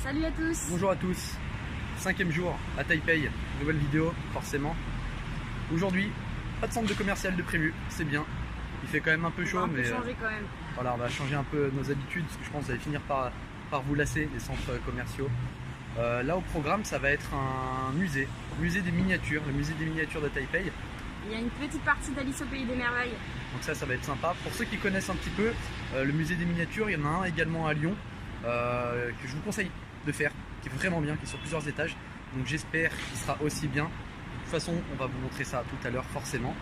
Salut à tous. Bonjour à tous. 5e jour à Taipei, nouvelle vidéo forcément. Aujourd'hui, pas de centre de commercial de prévu, c'est bien. Il fait quand même un peu chaud, mais changer quand même. Voilà, on va changer un peu nos habitudes parce que je pense que vous allez finir par vous lasser les centres commerciaux. Là au programme, ça va être un musée des miniatures, le musée des miniatures de Taipei. Il y a une petite partie d'Alice au Pays des Merveilles. Donc ça va être sympa. Pour ceux qui connaissent un petit peu le musée des miniatures, il y en a un également à Lyon que je vous conseille de faire, qui est vraiment bien, qui est sur plusieurs étages. Donc j'espère qu'il sera aussi bien. De toute façon, on va vous montrer ça tout à l'heure forcément.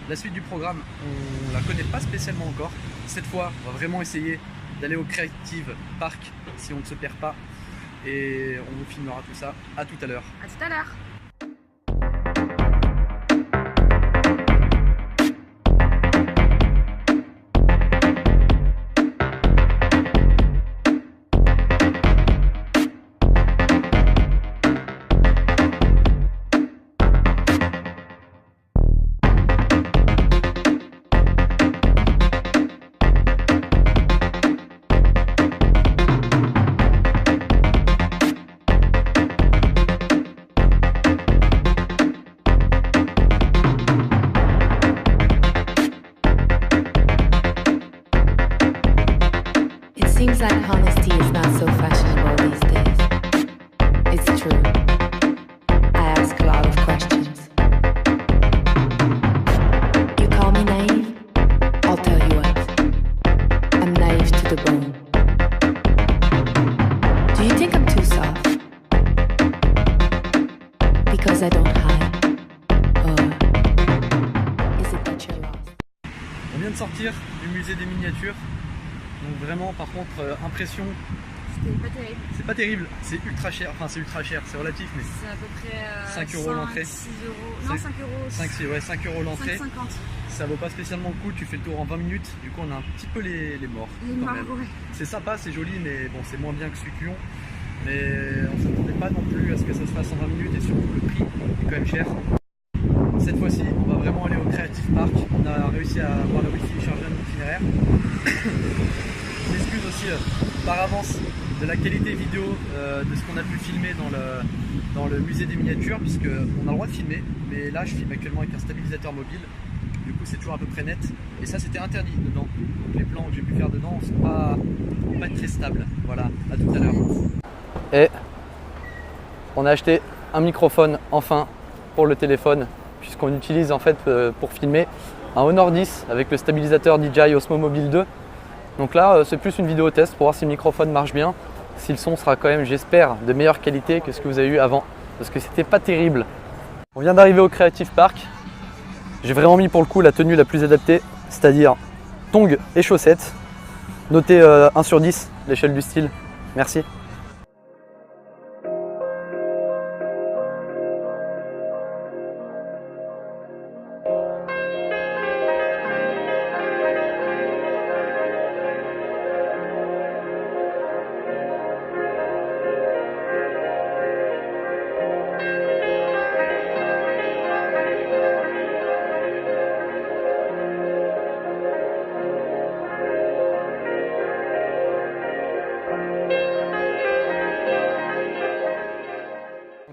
La suite du programme, on la connaît pas spécialement encore. Cette fois, on va vraiment essayer d'aller au Creative Park si on ne se perd pas. Et on vous filmera tout ça. À tout à l'heure. À tout à l'heure. Seems like honesty is not so fashionable these days. It's true. I ask a lot of questions. You call me naive? I'll tell you what. I'm naive to the bone. Do you think I'm too soft? Because I don't hide? Or is it that you're lost? On vient de sortir du musée des miniatures. Donc vraiment par contre impression, c'était pas terrible. C'est pas terrible, c'est ultra cher, enfin c'est ultra cher, c'est relatif mais c'est à peu près 5 € l'entrée. 6 €, non 5 €. 5 € l'entrée. 5,50 €. Ça vaut pas spécialement le coup, tu fais le tour en 20 minutes, du coup on a un petit peu les morts. Ouais. C'est sympa, c'est joli mais bon c'est moins bien que celui de Lyon. Mais on s'attendait pas non plus à ce que ça se fasse en 20 minutes et surtout le prix est quand même cher. Cette fois-ci, on va vraiment aller au Creative Park. On a réussi à avoir le wifi et charger un itinéraire. Je m'excuse aussi par avance de la qualité vidéo de ce qu'on a pu filmer dans le musée des miniatures, puisqu'on a le droit de filmer, mais là je filme actuellement avec un stabilisateur mobile. Du coup c'est toujours à peu près net. Et ça c'était interdit dedans. Donc les plans que j'ai pu faire dedans ne sont pas très stables. Voilà, à tout à l'heure. Et on a acheté un microphone enfin pour le téléphone, puisqu'on utilise en fait pour filmer un Honor 10 avec le stabilisateur DJI Osmo Mobile 2. Donc là c'est plus une vidéo test pour voir si le microphone marche bien, si le son sera quand même, j'espère, de meilleure qualité que ce que vous avez eu avant, parce que c'était pas terrible. On vient d'arriver au Creative Park. J'ai vraiment mis pour le coup la tenue la plus adaptée, c'est-à-dire tongs et chaussettes. Notez 1 sur 10 l'échelle du style, merci.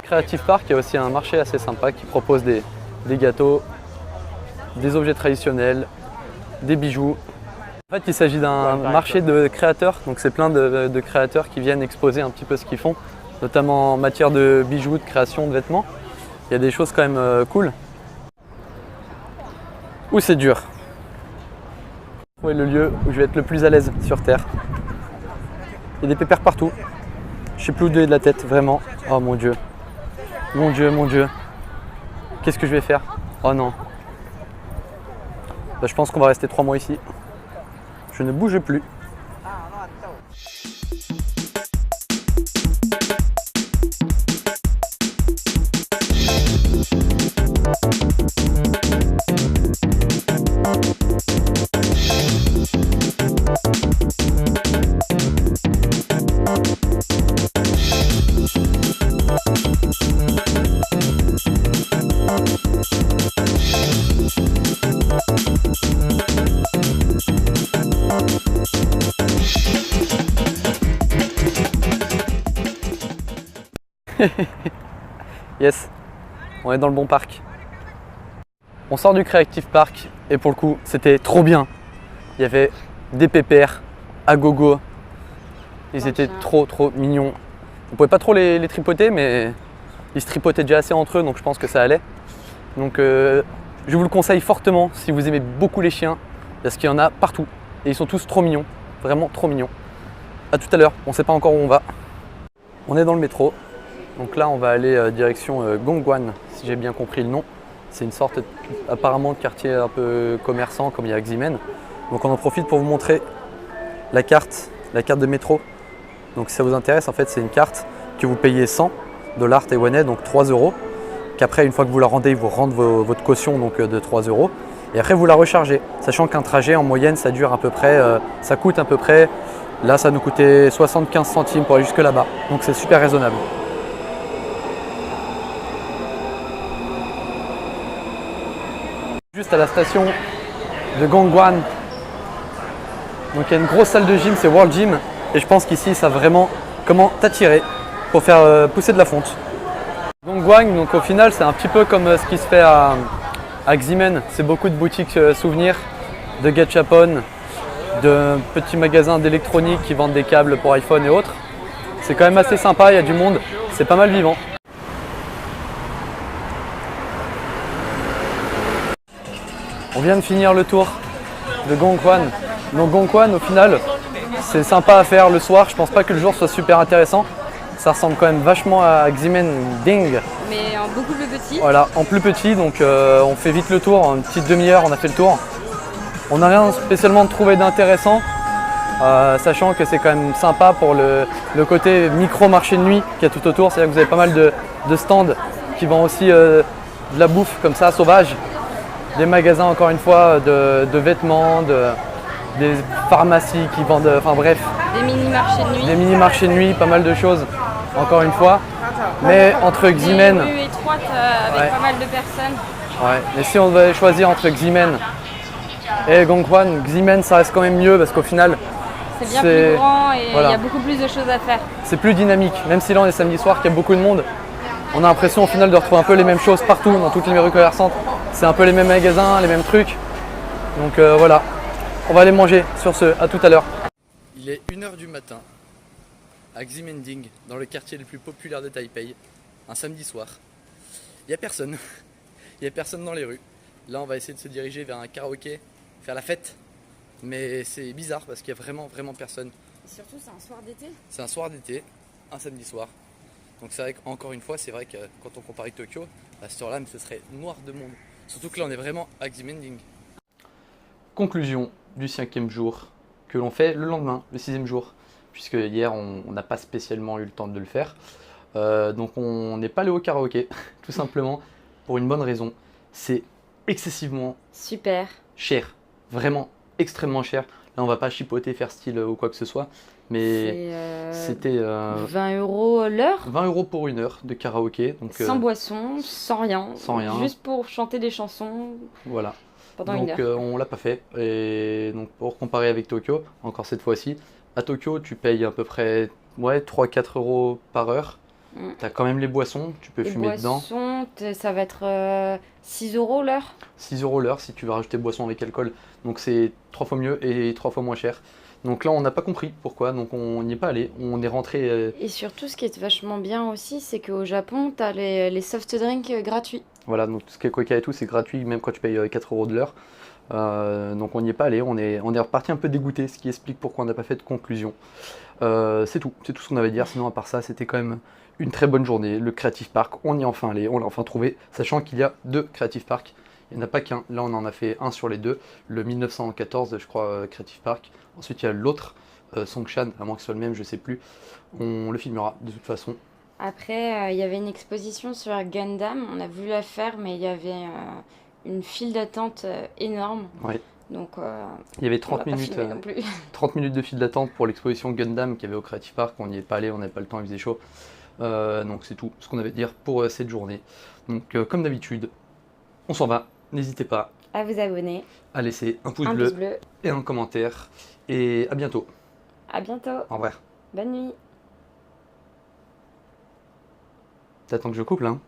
Creative Park, il y a aussi un marché assez sympa qui propose des gâteaux, des objets traditionnels, des bijoux. En fait, il s'agit d'un marché de créateurs, donc c'est plein de créateurs qui viennent exposer un petit peu ce qu'ils font, notamment en matière de bijoux, de création, de vêtements. Il y a des choses quand même cool. Où c'est dur. Où est le lieu où je vais être le plus à l'aise sur Terre. Il y a des pépères partout. Je sais plus où donner de la tête, vraiment. Oh mon Dieu. Mon Dieu, mon Dieu. Qu'est-ce que je vais faire? Oh non. Bah, je pense qu'on va rester 3 mois ici. Je ne bouge plus. Yes, on est dans le bon parc. On sort du Creative Park et pour le coup, c'était trop bien. Il y avait des pépères à gogo. Ils étaient trop mignons. On pouvait pas trop les tripoter, mais ils se tripotaient déjà assez entre eux, donc je pense que ça allait. Donc je vous le conseille fortement si vous aimez beaucoup les chiens, parce qu'il y en a partout. Et ils sont tous trop mignons, vraiment trop mignons. A tout à l'heure, on ne sait pas encore où on va. On est dans le métro. Donc là, on va aller direction Gongguan, si j'ai bien compris le nom. C'est une sorte apparemment de quartier un peu commerçant comme il y a à Ximen. Donc on en profite pour vous montrer la carte de métro. Donc si ça vous intéresse, en fait c'est une carte que vous payez 100 $ taïwanais, donc 3 €. Qu'après, une fois que vous la rendez, ils vous rendent votre caution donc, de 3 €. Et après vous la rechargez, sachant qu'un trajet en moyenne ça dure à peu près, ça coûte à peu près, là ça nous coûtait 75 centimes pour aller jusque là-bas. Donc c'est super raisonnable. Juste à la station de Gongguan. Donc il y a une grosse salle de gym, c'est World Gym. Et je pense qu'ici, ils savent vraiment comment t'attirer pour faire pousser de la fonte. Gongguan, donc au final, c'est un petit peu comme ce qui se fait à Ximen. C'est beaucoup de boutiques souvenirs, de gachapon, de petits magasins d'électronique qui vendent des câbles pour iPhone et autres. C'est quand même assez sympa, il y a du monde, c'est pas mal vivant. On vient de finir le tour de Gongguan. Donc Gongguan, au final, c'est sympa à faire le soir. Je pense pas que le jour soit super intéressant. Ça ressemble quand même vachement à Ximen Ding. Mais en beaucoup plus petit. Voilà, en plus petit. Donc on fait vite le tour. En une petite demi-heure, on a fait le tour. On n'a rien spécialement trouvé d'intéressant. Sachant que c'est quand même sympa pour le côté micro-marché de nuit qu'il y a tout autour. C'est-à-dire que vous avez pas mal de stands qui vendent aussi de la bouffe comme ça, sauvage. Des magasins, encore une fois, de vêtements, des pharmacies qui vendent, enfin bref. Des mini-marchés de nuit. Des mini-marchés de nuit, pas mal de choses, encore une fois. Mais entre Ximen. Des rues étroites avec pas mal de personnes. Ouais, mais si on devait choisir entre Ximen et Gongguan, Ximen ça reste quand même mieux parce qu'au final. C'est bien plus grand et voilà. Il y a beaucoup plus de choses à faire. C'est plus dynamique, même si là on est samedi soir, qu'il y a beaucoup de monde. On a l'impression au final de retrouver un peu les mêmes choses partout, dans toutes les rues commerçantes. C'est un peu les mêmes magasins, les mêmes trucs. Donc voilà, on va aller manger sur ce, à tout à l'heure. Il est 1 h du matin, à Ximending, dans le quartier le plus populaire de Taipei, un samedi soir. Il n'y a personne, il n'y a personne dans les rues. Là on va essayer de se diriger vers un karaoké, faire la fête. Mais c'est bizarre parce qu'il n'y a vraiment personne. Et surtout c'est un soir d'été. C'est un soir d'été, un samedi soir. Donc c'est vrai qu'encore une fois, c'est vrai que quand on compare avec Tokyo, à cette heure-là, ce serait noir de monde. Surtout que là, on est vraiment à Ximending. Conclusion du 5e jour que l'on fait le lendemain, le 6e jour. Puisque hier, on n'a pas spécialement eu le temps de le faire. Donc on n'est pas allé au karaoké, tout simplement, pour une bonne raison. C'est excessivement super cher, vraiment extrêmement cher. Là, on va pas chipoter, faire style ou quoi que ce soit. Mais c'était 20 € l'heure. 20 € pour 1 heure de karaoké. Donc, sans boisson, sans rien. Sans rien. Juste pour chanter des chansons. Voilà. Pendant donc, 1 heure. On l'a pas fait. Et donc pour comparer avec Tokyo, encore cette fois-ci, à Tokyo, tu payes à peu près 3-4 € par heure. Tu as quand même les boissons, tu peux fumer dedans. Les boissons, ça va être 6 € l'heure. 6 € l'heure si tu veux rajouter boissons avec alcool. Donc c'est 3 fois mieux et 3 fois moins cher. Donc là, on n'a pas compris pourquoi, donc on n'y est pas allé, on est rentré. Et surtout, ce qui est vachement bien aussi, c'est qu'au Japon, tu as les soft drinks gratuits. Voilà, donc tout ce qui est coca et tout, c'est gratuit, même quand tu payes 4 € de l'heure. Donc on n'y est pas allé, on est reparti un peu dégoûté, ce qui explique pourquoi on n'a pas fait de conclusion. C'est tout ce qu'on avait à dire, sinon à part ça, c'était quand même une très bonne journée. Le Creative Park, on y est enfin allé, on l'a enfin trouvé, sachant qu'il y a 2 Creative Park. Il n'y en a pas qu'un, là on en a fait un sur les 2, le 1914 je crois Creative Park. Ensuite il y a l'autre, Songshan, à moins que ce soit le même, je sais plus. On le filmera de toute façon. Après il y avait une exposition sur Gundam, on a voulu la faire mais il y avait une file d'attente énorme. Ouais. Donc il y avait 30 minutes, 30 minutes de file d'attente pour l'exposition Gundam qu'il y avait au Creative Park, on n'y est pas allé, on n'avait pas le temps, il faisait chaud. Donc c'est tout ce qu'on avait à dire pour cette journée. Donc comme d'habitude, on s'en va. N'hésitez pas à vous abonner, à laisser un pouce bleu et un commentaire. Et à bientôt. À bientôt. Au revoir. Bonne nuit. T'attends que je coupe là, hein.